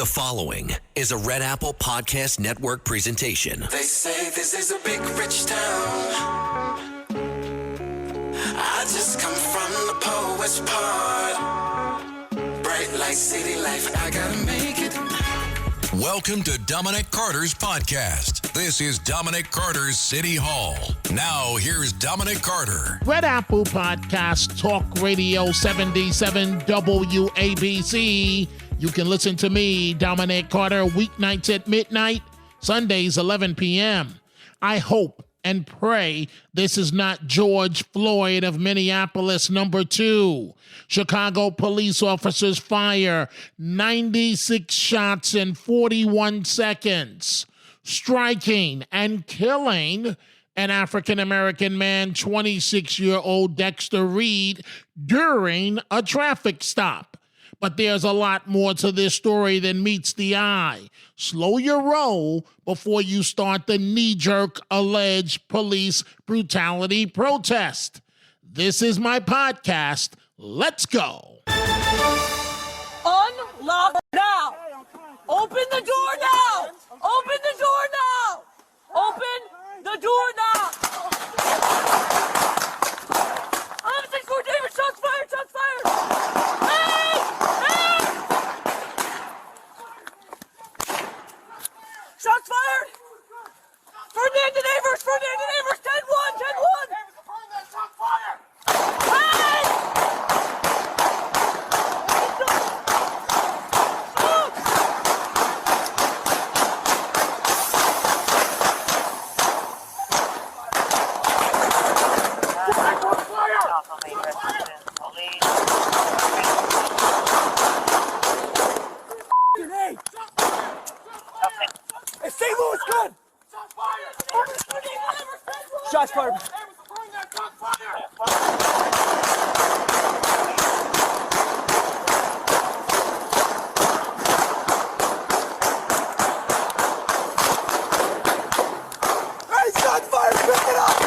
The following is a Red Apple Podcast Network presentation. They say this is a big rich town. I just come from the poet's part. Bright light, city life, I gotta make it. Welcome to Dominic Carter's podcast. This is Dominic Carter's City Hall. Now, here's Dominic Carter. Red Apple Podcast, Talk Radio 77 WABC. You can listen to me, Dominic Carter, weeknights at midnight, Sundays 11 p.m. I hope and pray this is not George Floyd of Minneapolis, number 2. Chicago police officers fire 96 shots in 41 seconds, striking and killing an African-American man, 26-year-old Dexter Reed, during a traffic stop. But there's a lot more to this story than meets the eye. Slow your roll before you start the knee-jerk alleged police brutality protest. This is my podcast. Let's go. Unlock now. Open the door now. Open the door now. Open the door now. I'm 6-4 David. Shots fired. Shots fired. Hey! Hey! Shots fired. Ferdinand Neighbors. 10-1. 10-1. Hey! It's St. Louis good! Shots fired! Hey, shots fired! Pick it up!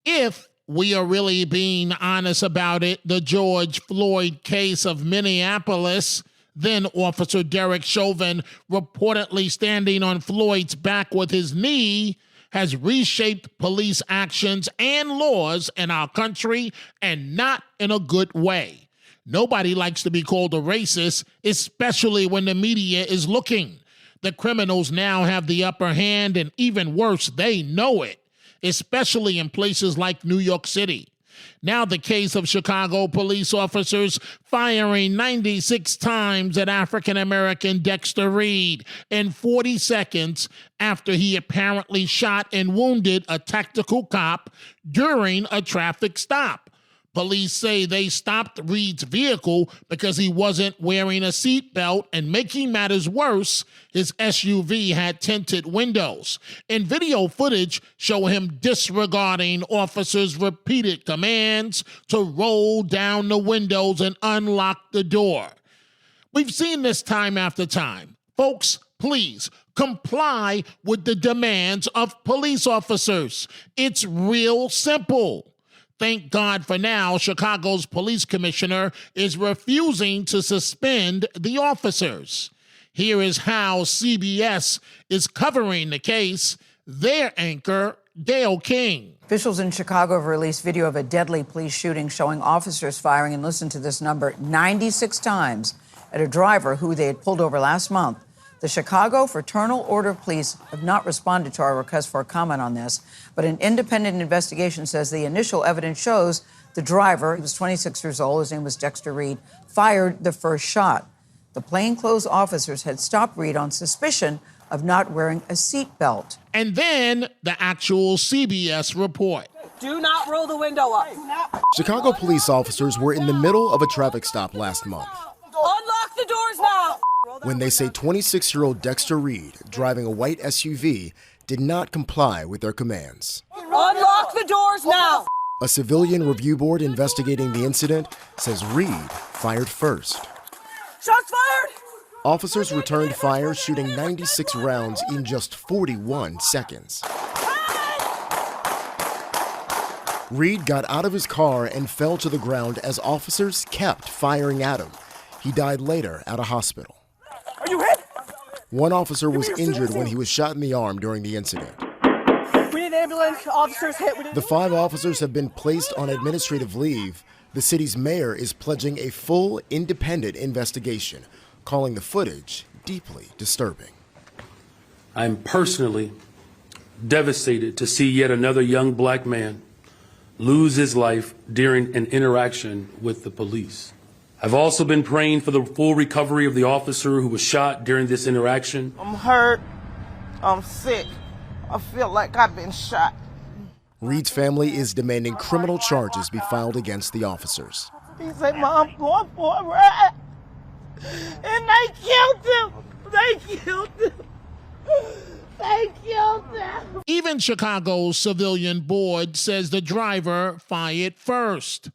If we are really being honest about it, the George Floyd case of Minneapolis, then Officer Derek Chauvin reportedly standing on Floyd's back with his knee, has reshaped police actions and laws in our country, and not in a good way. Nobody likes to be called a racist, especially when the media is looking. The criminals now have the upper hand, and even worse, they know it, especially in places like New York City. Now the case of Chicago police officers firing 96 times at African-American Dexter Reed in 40 seconds after he apparently shot and wounded a tactical cop during a traffic stop. Police say they stopped Reed's vehicle because he wasn't wearing a seatbelt, and making matters worse, his SUV had tinted windows. And video footage show him disregarding officers' repeated commands to roll down the windows and unlock the door. We've seen this time after time. Folks, please comply with the demands of police officers. It's real simple. Thank God for now, Chicago's police commissioner is refusing to suspend the officers. Here is how CBS is covering the case. Their anchor, Gayle King. Officials in Chicago have released video of a deadly police shooting showing officers firing, and listen to this number, 96 times at a driver who they had pulled over last month. The Chicago Fraternal Order Police have not responded to our request for a comment on this, but an independent investigation says the initial evidence shows the driver, he was 26 years old, his name was Dexter Reed, fired the first shot. The plainclothes officers had stopped Reed on suspicion of not wearing a seatbelt. And then the actual CBS report. Do not roll the window up. Chicago police officers were in the middle of a traffic stop last month Unlock the doors now. when they say 26-year-old Dexter Reed, driving a white SUV, did not comply with their commands. Unlock the doors now. A civilian review board investigating the incident says Reed fired first. Shots fired. Officers returned fire, shooting 96 rounds in just 41 seconds. Reed got out of his car and fell to the ground as officers kept firing at him. He died later at a hospital. Are you hit? One officer was injured when he was shot in the arm during the incident. We need ambulance. Officers hit. The 5 officers have been placed on administrative leave. The city's mayor is pledging a full, independent investigation, calling the footage deeply disturbing. I'm personally devastated to see yet another young black man lose his life during an interaction with the police. I've also been praying for the full recovery of the officer who was shot during this interaction. I'm hurt. I'm sick. I feel like I've been shot. Reed's family is demanding criminal charges be filed against the officers. He said, Mom, going for a ride. And they killed him. They killed him. They killed him. Even Chicago's civilian board says the driver fired first.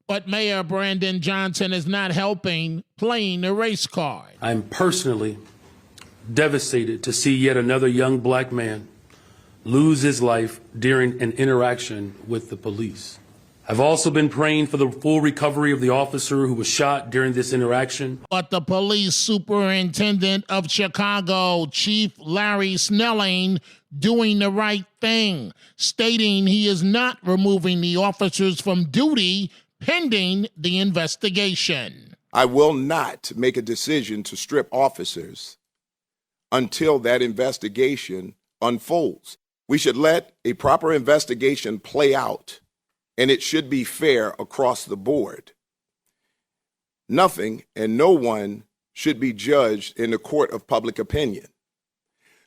But Mayor Brandon Johnson is not helping, playing the race card. I'm personally devastated to see yet another young black man lose his life during an interaction with the police. I've also been praying for the full recovery of the officer who was shot during this interaction. But the police superintendent of Chicago, Chief Larry Snelling, doing the right thing, stating he is not removing the officers from duty pending the investigation. I will not make a decision to strip officers until that investigation unfolds. We should let a proper investigation play out, and it should be fair across the board. Nothing and no one should be judged in the court of public opinion.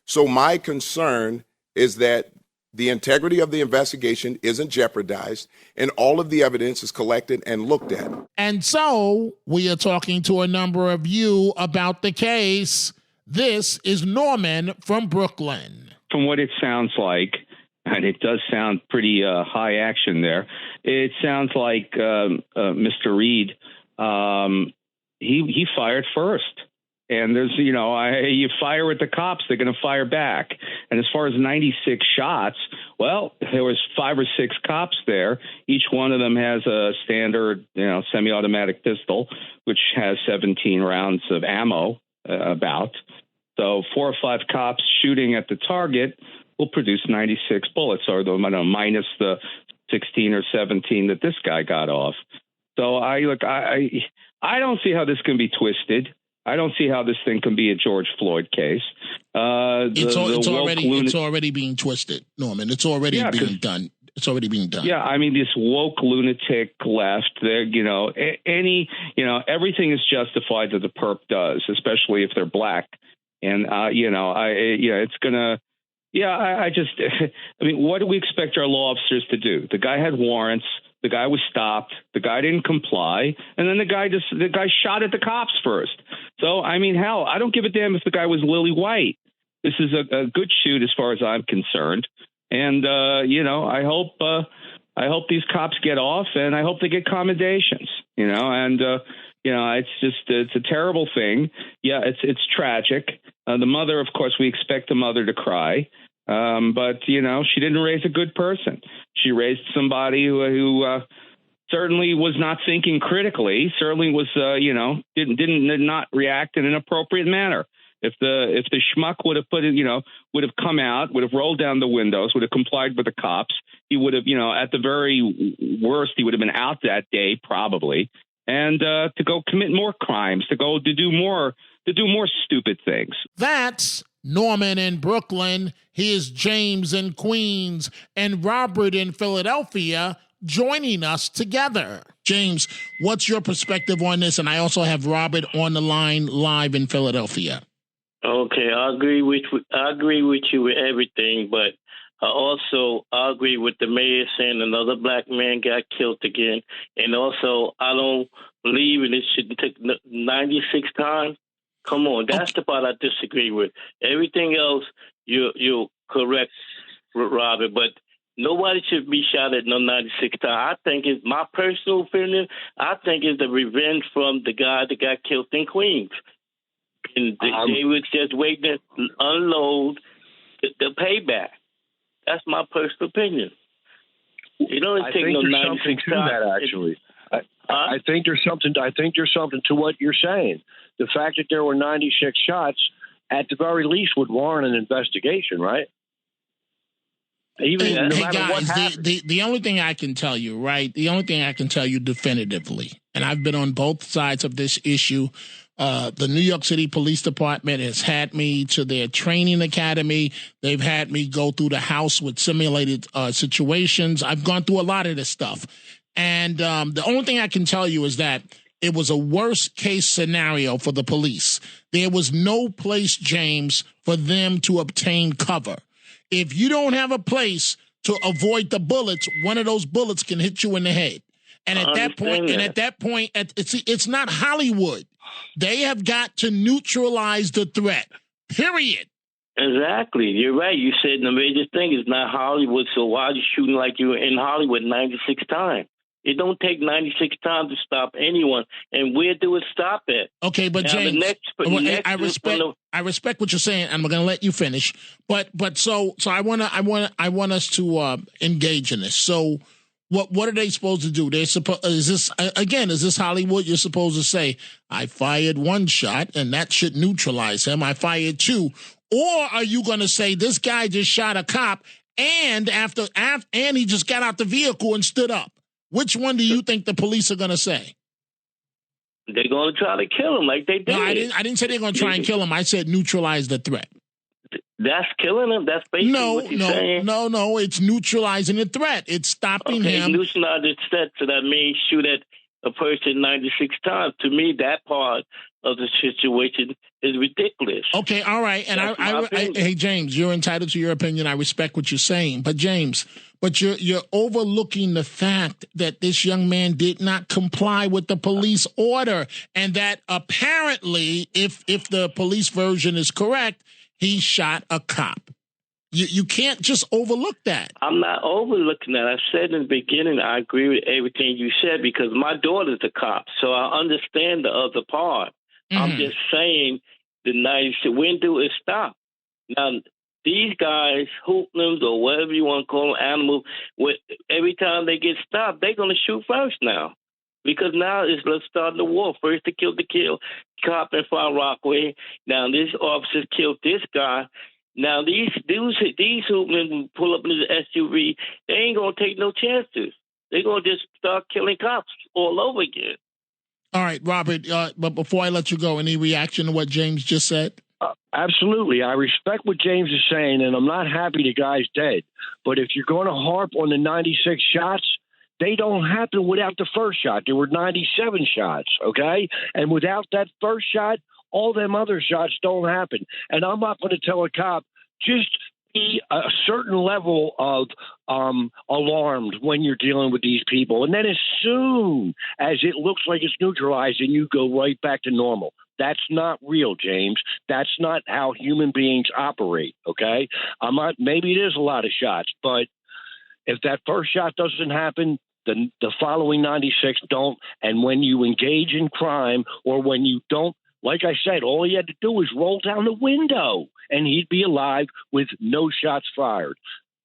So my concern is that the integrity of the investigation isn't jeopardized and all of the evidence is collected and looked at. And so we are talking to a number of you about the case. This is Norman from Brooklyn. From what it sounds like, and it does sound pretty high action there, it sounds like Mr. Reed, he fired first. And there's, you fire at the cops, they're going to fire back. And as far as 96 shots, well, there was 5 or 6 cops there. Each one of them has a standard, semi-automatic pistol, which has 17 rounds of ammo about. So 4 or 5 cops shooting at the target will produce 96 bullets, or minus the 16 or 17 that this guy got off. So I don't see how this can be twisted. I don't see how this thing can be a George Floyd case. It's already being twisted, Norman. It's already being done. It's already being done. Yeah, I mean, this woke lunatic left there, everything is justified that the perp does, especially if they're black. And, it's going to, what do we expect our law officers to do? The guy had warrants. The guy was stopped. The guy didn't comply. And then the guy shot at the cops first. So, I mean, hell, I don't give a damn if the guy was lily white. This is a good shoot as far as I'm concerned. And, I hope these cops get off, and I hope they get commendations, it's a terrible thing. Yeah, it's tragic. The mother, of course, we expect the mother to cry. But, she didn't raise a good person. She raised somebody who certainly was not thinking critically, certainly was, did not react in an appropriate manner. If the schmuck would have would have come out, would have rolled down the windows, would have complied with the cops, he would have, at the very worst, he would have been out that day probably, and to go commit more crimes, to do more stupid things. That's Norman in Brooklyn. Here's James in Queens and Robert in Philadelphia joining us together. James, what's your perspective on this? And I also have Robert on the line live in Philadelphia. Okay, I agree with you with everything, but I agree with the mayor saying another black man got killed again, and also I don't believe it should take 96 times. Come on, that's the part I disagree with. Everything else, you're correct, Robert, but nobody should be shot at no 96 times. I think it's my personal opinion. I think it's the revenge from the guy that got killed in Queens. And they were just waiting to unload the payback. That's my personal opinion. It only I takes think no there's 96 something to times. that, actually. I think there's something to what you're saying. The fact that there were 96 shots, at the very least, would warrant an investigation, right? Even no matter what happened. the only thing I can tell you, right? The only thing I can tell you definitively, and I've been on both sides of this issue. The New York City Police Department has had me to their training academy. They've had me go through the house with simulated situations. I've gone through a lot of this stuff. And the only thing I can tell you is that it was a worst case scenario for the police. There was no place, James, for them to obtain cover. If you don't have a place to avoid the bullets, one of those bullets can hit you in the head. And at that point, it's not Hollywood. They have got to neutralize the threat, period. Exactly. You're right. You said the major thing is not Hollywood, so why are you shooting like you were in Hollywood 96 times? It don't take 96 times to stop anyone. And where do it stop at? Okay, but now, James, I respect what you're saying. I'm going to let you finish. But so I want us to engage in this. So what are they supposed to do? Is this Hollywood? You're supposed to say, I fired one shot and that should neutralize him. I fired two. Or are you going to say this guy just shot a cop and and he just got out the vehicle and stood up? Which one do you think the police are going to say? They're going to try to kill him like they did. No, I didn't say they're going to try and kill him. I said neutralize the threat. That's killing him. That's basically what you're saying. No. It's neutralizing the threat. It's stopping him. Neutralize the threat, so that means shoot at a person 96 times. To me, that part of the situation is ridiculous. Okay, all right. And hey, James, you're entitled to your opinion. I respect what you're saying. But James, you're overlooking the fact that this young man did not comply with the police order, and that apparently, if the police version is correct, he shot a cop. You can't just overlook that. I'm not overlooking that. I said in the beginning, I agree with everything you said because my daughter's a cop, so I understand the other part. Mm-hmm. I'm just saying the 96, when do it stop? Now, these guys, hoodlums or whatever you want to call them, animals, every time they get stopped, they're going to shoot first now. Because now let's start the war. First to kill cop in Far Rockaway. Now this officer killed this guy. Now these hoodlums who pull up in the SUV, they ain't gonna take no chances. They're gonna just start killing cops all over again. All right, Robert. But before I let you go, any reaction to what James just said? Absolutely. I respect what James is saying, and I'm not happy the guy's dead. But if you're going to harp on the 96 shots, they don't happen without the first shot. There were 97 shots, okay? And without that first shot, all them other shots don't happen. And I'm not going to tell a cop, just be a certain level of alarmed when you're dealing with these people. And then as soon as it looks like it's neutralizing, you go right back to normal. That's not real, James. That's not how human beings operate, okay? Maybe it is a lot of shots, but if that first shot doesn't happen, the following 96 don't. And when you engage in crime or when you don't, like I said, all he had to do was roll down the window and he'd be alive with no shots fired.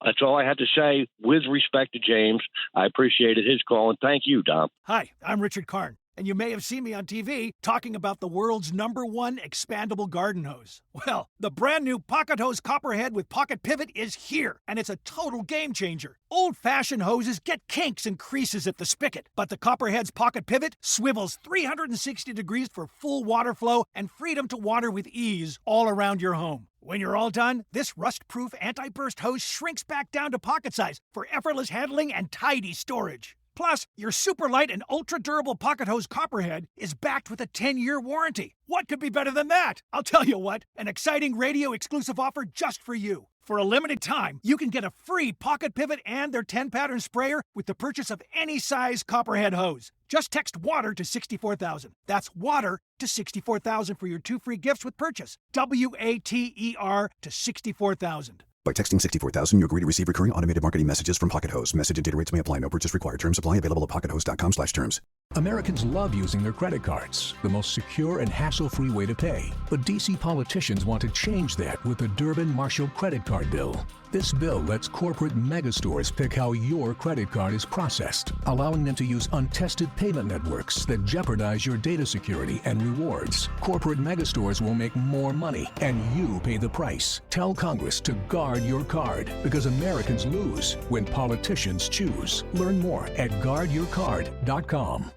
That's all I had to say with respect to James. I appreciated his call, and thank you, Dom. Hi, I'm Richard Karn, and you may have seen me on TV talking about the world's #1 expandable garden hose. Well, the brand new Pocket Hose Copperhead with Pocket Pivot is here, and it's a total game changer. Old-fashioned hoses get kinks and creases at the spigot, but the Copperhead's Pocket Pivot swivels 360 degrees for full water flow and freedom to water with ease all around your home. When you're all done, this rust-proof anti-burst hose shrinks back down to pocket size for effortless handling and tidy storage. Plus, your super light and ultra-durable Pocket Hose Copperhead is backed with a 10-year warranty. What could be better than that? I'll tell you what, an exciting radio-exclusive offer just for you. For a limited time, you can get a free Pocket Pivot and their 10-pattern sprayer with the purchase of any size Copperhead hose. Just text WATER to 64,000. That's WATER to 64,000 for your 2 free gifts with purchase. WATER to 64,000. By texting 64,000, you agree to receive recurring automated marketing messages from Pocket Hose. Message and data rates may apply. No purchase required. Terms apply. Available at pockethose.com/terms. Americans love using their credit cards, the most secure and hassle-free way to pay. But D.C. politicians want to change that with the Durbin-Marshall credit card bill. This bill lets corporate megastores pick how your credit card is processed, allowing them to use untested payment networks that jeopardize your data security and rewards. Corporate megastores will make more money, and you pay the price. Tell Congress to guard your card, because Americans lose when politicians choose. Learn more at guardyourcard.com.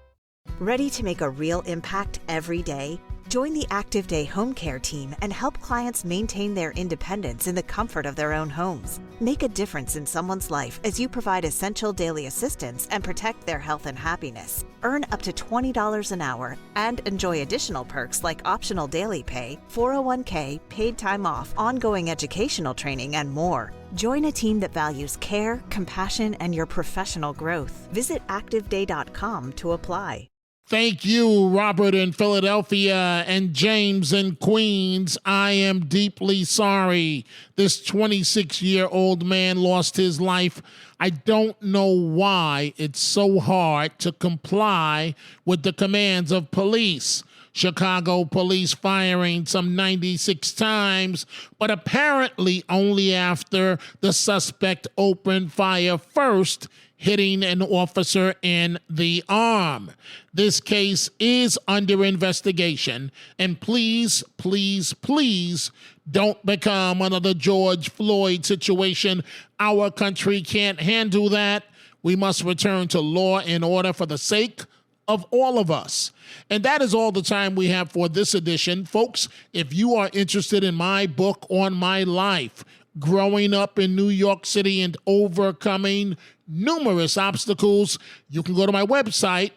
Ready to make a real impact every day? Join the Active Day Home Care team and help clients maintain their independence in the comfort of their own homes. Make a difference in someone's life as you provide essential daily assistance and protect their health and happiness. Earn up to $20 an hour and enjoy additional perks like optional daily pay, 401k, paid time off, ongoing educational training, and more. Join a team that values care, compassion, and your professional growth. Visit activeday.com to apply. Thank you, Robert in Philadelphia and James in Queens. I am deeply sorry. This 26-year-old man lost his life. I don't know why it's so hard to comply with the commands of police. Chicago police firing some 96 times, but apparently only after the suspect opened fire first, hitting an officer in the arm. This case is under investigation, and please, please, please don't become another George Floyd situation. Our country can't handle that. We must return to law and order for the sake of all of us. And that is all the time we have for this edition. Folks, if you are interested in my book on my life, growing up in New York City and overcoming numerous obstacles, you can go to my website,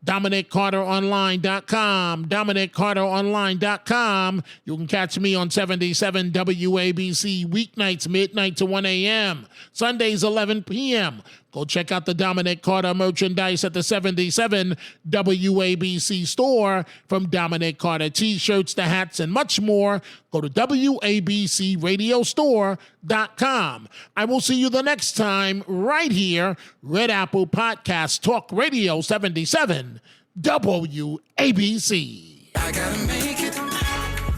DominicCarterOnline.com, DominicCarterOnline.com. You can catch me on 77 WABC weeknights, midnight to 1 a.m., Sundays, 11 p.m. Go check out the Dominic Carter merchandise at the 77 WABC store, from Dominic Carter t-shirts to hats and much more. Go to WABCRadiostore.com. I will see you the next time right here, Red Apple Podcast Talk Radio 77 WABC. I gotta make it.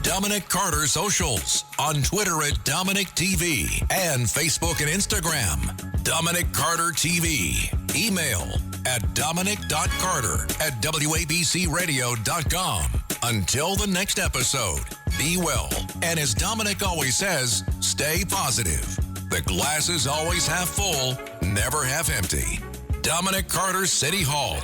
Dominic Carter Socials on Twitter at Dominic TV and Facebook and Instagram. Dominic Carter TV. Email at dominic.carter@wabcradio.com. Until the next episode, be well. And as Dominic always says, stay positive. The glass is always half full, never half empty. Dominic Carter City Hall.